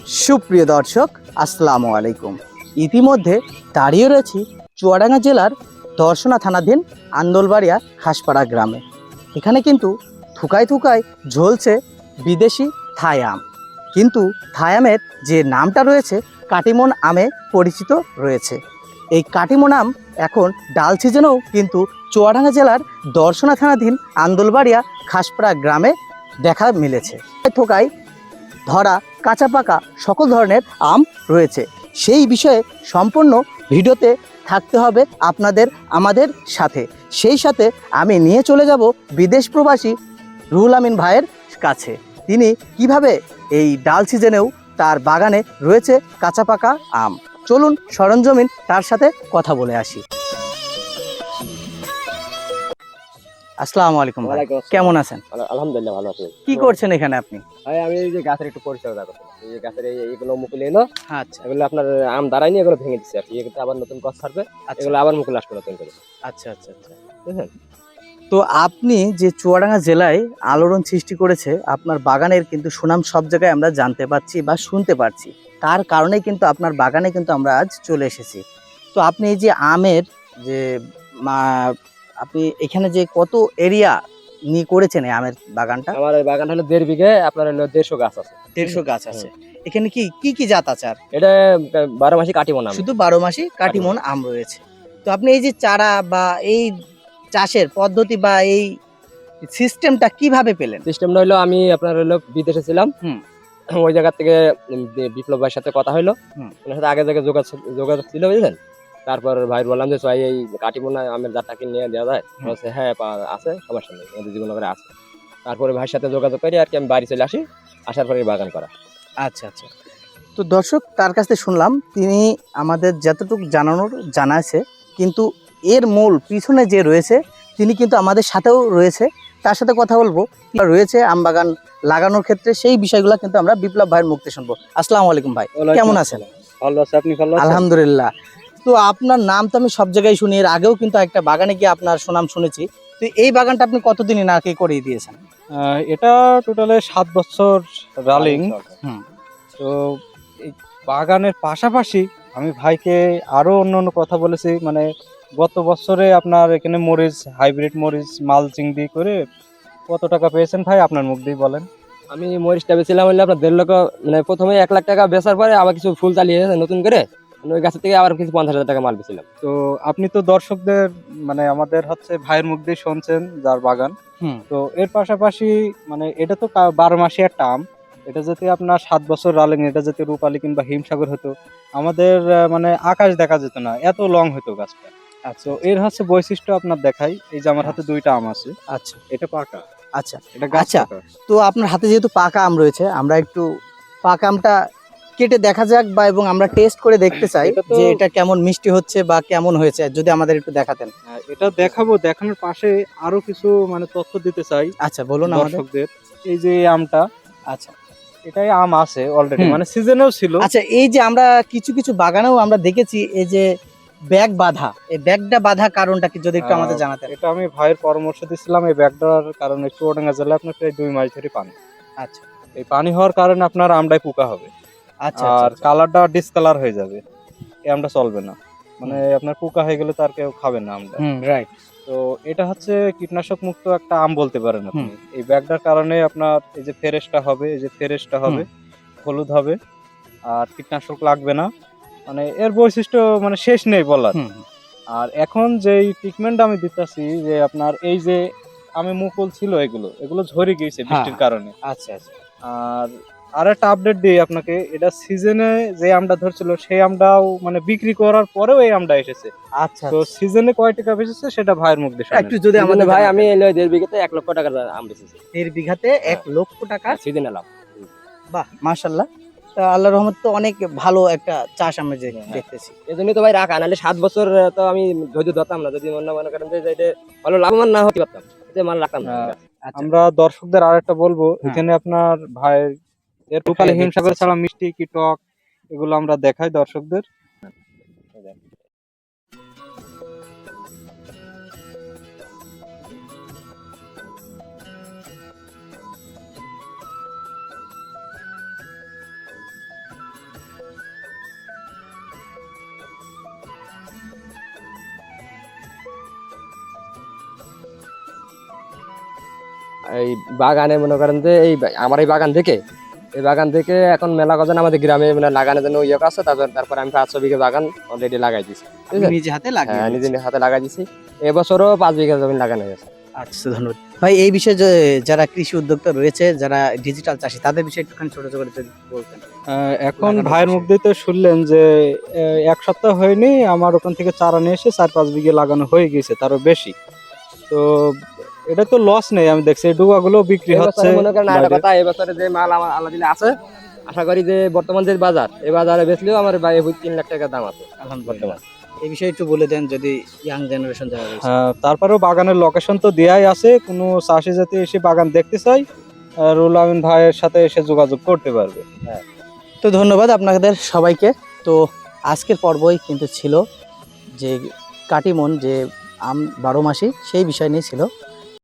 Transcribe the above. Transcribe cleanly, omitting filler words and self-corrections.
সুপ্রিয় দর্শক, আসসালামু আলাইকুম। ইতিমধ্যে দাঁড়িয়ে রয়েছি চুয়াডাঙ্গা জেলার দর্শনা থানাধীন আন্দোলবাড়িয়া খাসপাড়া গ্রামে। এখানে কিন্তু থুকায় থুকায় ঝলছে বিদেশি থাই আম, কিন্তু থাই আমের যে নামটা রয়েছে কাটিমন আমে পরিচিত রয়েছে। এই কাটিমন আম এখন ডাল সিজনেও কিন্তু চুয়াডাঙ্গা জেলার দর্শনা থানাধীন আন্দোলবাড়িয়া খাসপাড়া গ্রামে দেখা মিলেছে। থোকায় ধরা কাঁচা পাকা সকল ধরনের আম রয়েছে। সেই বিষয়ে সম্পূর্ণ ভিডিওতে থাকতে হবে আপনাদের আমাদের সাথে। সেই সাথে আমি নিয়ে চলে যাব বিদেশ প্রবাসী রুহুল আমিন ভাইয়ের কাছে। তিনি কিভাবে এই ডাল সিজনেও তার বাগানে রয়েছে কাঁচা পাকা আম। চলুন সরঞ্জমিন তার সাথে কথা বলে আসি। আসসালামু আলাইকুম ভাই, কেমন আছেন? আলহামদুলিল্লাহ ভালো আছি। কি করছেন এখানে আপনি? ভাই আমি এই যে গাছের একটু পরিচর্যা করছি। এই যে গাছের এইগুলো মুকুল এলো, আচ্ছা এগুলো আপনার আম দাঁড়ায়নি, এগুলো ভেঙে দিচ্ছে আর কি। এগুলো আবার নতুন গাছ ছাড়বে, এগুলো আবার মুকুল আসবে নতুন করে। আচ্ছা আচ্ছা আচ্ছা। বুঝলেন? তো আপনি যে চুয়াডাঙ্গা জেলায় আলোড়ন সৃষ্টি করেছে আপনার বাগানের কিন্তু সুনাম সব জায়গায় আমরা জানতে পারছি বা শুনতে পারছি। তার কারণেই কিন্তু আপনার বাগানে কিন্তু আমরা আজ চলে এসেছি। তো আপনি এই যে আমের যে আপনি এখানে যে কত এরিয়া নিয়ে করেছেন এই আমের বাগানটা? আমার এই বাগান হলো 1.5 বিঘে, আপনার হলো 150 গাছ আছে। 150 গাছ আছে। এখানে কি কি কি জাত আছে? আর এটা 12 মাসি কাটিমন আম। শুধু 12 মাসি কাটিমন আম রয়েছে। তো আপনি এই যে চারা বা এই চাষের পদ্ধতি বা এই সিস্টেমটা কিভাবে পেলেন? সিস্টেমটা হলো আমি আপনার হলো বিদেশে ছিলাম। ওই জায়গা থেকে বিপ্লব ভাইয়ের সাথে কথা হলো। ওনার সাথে আগে থেকে যোগাযোগ ছিল, বুঝলেন? তারপর ভাই বললাম যে ভাই এই কাটিমন আমের জাতটা কি নিয়ে দেওয়া যায়? বলছে হ্যাঁ আছে, সমস্যা নেই, আমাদের জীবননগরে আছে। তারপরে ভাইয়ের সাথে যোগাযোগ করে আর কি আমি বাড়ি চলে আসি, আসার পরে বাগান করা। আচ্ছা আচ্ছা। তো দর্শক তার কাছ থেকে শুনলাম তিনি আমাদের যতটুকু জানা আছে, কিন্তু এর মূল পিছনে যে রয়েছে তিনি কিন্তু আমাদের সাথেও রয়েছে। তার সাথে কথা বলবো রয়েছে আম বাগান লাগানোর ক্ষেত্রে, সেই বিষয়গুলো কিন্তু আমরা বিপ্লব ভাইয়ের মুখে শুনবো। আসসালামু আলাইকুম ভাই, কেমন আছেন? ভালো আছে, আপনি ভালো আছেন? আলহামদুলিল্লাহ। তো আপনার নাম তো আমি সব জায়গায় শুনি, এর আগেও কিন্তু একটা বাগানে গিয়ে আপনার সুনাম শুনেছি। তো এই বাগানটা আপনি কতদিনই নাকি করিয়ে দিয়েছেন? এটা টোটালে 7 বছর রানিং। তো এই বাগানের পাশাপাশি আমি ভাইকে আরো অন্য কথা বলেছি, মানে গত বছরে আপনার এখানে মরিচ, হাইব্রিড মরিচ মালচিং দিয়ে করে কত টাকা পেয়েছেন ভাই, আপনার মুখ দিয়ে বলেন। আমি মরিচটা বেছিলাম হইলে আপনার 1.5 লক্ষ, মানে প্রথমে 1 লাখ টাকা বেচার পরে আবার কিছু ফুল চালিয়ে নতুন করে ওই গাছের থেকে আবার কিছু 50,000 টাকা মাল বেছিলাম। তো আপনি তো দর্শকদের মানে আমাদের হচ্ছে ভাইয়ের মুখ দিয়ে শুনছেন যার বাগান। তো এর পাশাপাশি মানে এটা তো 12 মাসি একটা আম, এটা যদি আপনার 7 বছর রানিং, এটা যদি রূপালী কিংবা হিমসাগর হতো আমাদের মানে আকাশ দেখা যেত না, এত লং হতো গাছটা। আচ্ছা, তো এর হচ্ছে বৈশিষ্ট্য আপনার দেখাই, এই যে আমার হাতে 2টা আম আছে। আচ্ছা এটা পাকা, আচ্ছা এটা গাছ আচ্ছা। পাকা। তো আপনার হাতে যেহেতু পাকা আম রয়েছে, আমরা একটু পাকা আমটা কেটে দেখা যাক বা এবং আমরা টেস্ট করে দেখতে চাই যে এটা কেমন মিষ্টি হচ্ছে বা কেমন হয়েছে, যদি আমাদের একটু দেখাতেন। এটা দেখাবো, দেখানোর পাশে আরো কিছু মানে তথ্য দিতে চাই। আচ্ছা বলুন আমাদের। দর্শকদের এই যে এই আমটা, আচ্ছা এটাই আম আছে অলরেডি, মানে সিজনেও ছিল। আচ্ছা, এই যে আমরা কিছু কিছু বাগানেও আমরা দেখেছি এই যে ব্যাগ বাঁধা, এই ব্যাগটা বাঁধা কারণটা কি যদি একটু আমাদের জানাতেন? এটা আমি ভাইয়ের পরামর্শ দিছিলাম, এই ব্যাগটার কারণে চুয়াডাঙ্গা জেলায় আপনার প্রায় 2 মাস ধরে পানি। আচ্ছা, এই পানি হওয়ার কারণে আপনার আমটাই পোকা হবে, আচ্ছা আর আচ্ছা। কালারটা ডিসকালার হয়ে যাবে, এই আমটা চলবে না। মানে আপনার পোকা হয়ে গেলে তো আর কেউ খাবে না আমটা। রাইট। তো এটা হচ্ছে কীটনাশক মুক্ত একটা আম বলতে পারেন আপনি। এই ব্যাগটার কারণে আপনার এই যে ফেরেশটা হবে, এই যে ফেরেশটা হবে, হলুদ হবে, আর কীটনাশক লাগবে না। মানে এর বৈশিষ্ট্য মানে শেষ নেই বলার। আর এখন যেই ট্রিটমেন্ট আমি দিতেছি, যে আপনার এই যে আমি মুকুল ছিল এগুলো ঝরে গিয়েছে বৃষ্টির কারণে। আচ্ছা আচ্ছা। আর আরেকটা আপডেট দিই আপনাকে, এটা সিজনে যে আমটা ধরছিল সেই আমটাও মানে বিক্রি করার পরেও এই আমটা এসেছে। আচ্ছা, তো সিজনে কয় টাকা বেচেছে সেটা ভাইয়ের মুখ দিয়ে শুনেন। একটু যদি আমাদের ভাই আমি 1.5 বিঘাতে 1 লক্ষ টাকার আম বেচেছি। 1.5 বিঘাতে 1 লক্ষ টাকা সিজনে লাভ। বাহ মাশাআল্লাহ। আল্লাহর রহমত, তো অনেক ভালো একটা চাষ আমরা যে দেখতেছি। এজন্যই তো ভাই রাখা, নাহলে 7 বছর তো আমি ধৈর্য ধরতাম না, যদি মনে করেন যে এটা ভালো লাভবান না হতে পারতাম, এতে মাল রাখতাম না। আমরা দর্শকদের আরেকটা বলবো, এখানে আপনার ভাইয়ের এর রূপালী হিমসাগর ছাড়া মিষ্টি কি টক এগুলো আমরা দেখাই দর্শকদের। এই বাগানে মনে করেন যে আমার এই বাগান থেকে এখন মেলা কথা আমাদের গ্রামে মানে লাগানোর জন্য ইয়ে আছে, তারপর আমি 500 বিঘা বাগান অলরেডি লাগাই দিয়েছি। আপনি নিজে হাতে লাগিয়ে হ্যাঁ, দিয়েছেন। নিজের হাতে লাগাই দিয়েছি। এবছরও 5 বিঘা জমি লাগানো হয়েছে। আচ্ছা, ধন্যবাদ ভাই। এই বিষয়ে যারা কৃষি উদ্যোক্তা রয়েছে, যারা ডিজিটাল চাষী, তাদের বিষয়ে একটুখানি ছোট ছোট করে যদি বলতেন। এখন লাগানোর ভাইয়ের মুখ বিষয়ে। দিয়ে তো শুনলেন যে 1 সপ্তাহ হয়নি আমার ওখান থেকে চারা নিয়ে এসে 4-5 বিঘে লাগানো হয়ে গেছে, তারও বেশি। তো এটা তো লস নেই, আমি দেখছি এই ডুবাগুলো বিক্রি হচ্ছে এবছরে মনে করেন একটা বাইরে। কথা, এবছরে যে মাল আমার আল্লাহ দিলে আছে, আশা করি যে বর্তমান যে বাজার, এই বাজারে বেচলেও আমার 3 লাখ টাকা দাম আছে আলহামদুলিল্লাহ। এই বিষয়ে একটু বলে দেন যদি ইয়াং জেনারেশন যারা রয়েছে। তারপরেও বাগানের লোকেশন তো দেয়াই আছে, কোনো চাষি যাতে এসে বাগান দেখতে চাই রুল আমিন ভাইয়ের সাথে এসে যোগাযোগ করতে পারবে। তো ধন্যবাদ আপনাদের সবাইকে। তো আজকের পর্বই কিন্তু ছিল যে কাটিমন যে আম 12 মাসি, সেই বিষয় নিয়ে ছিল।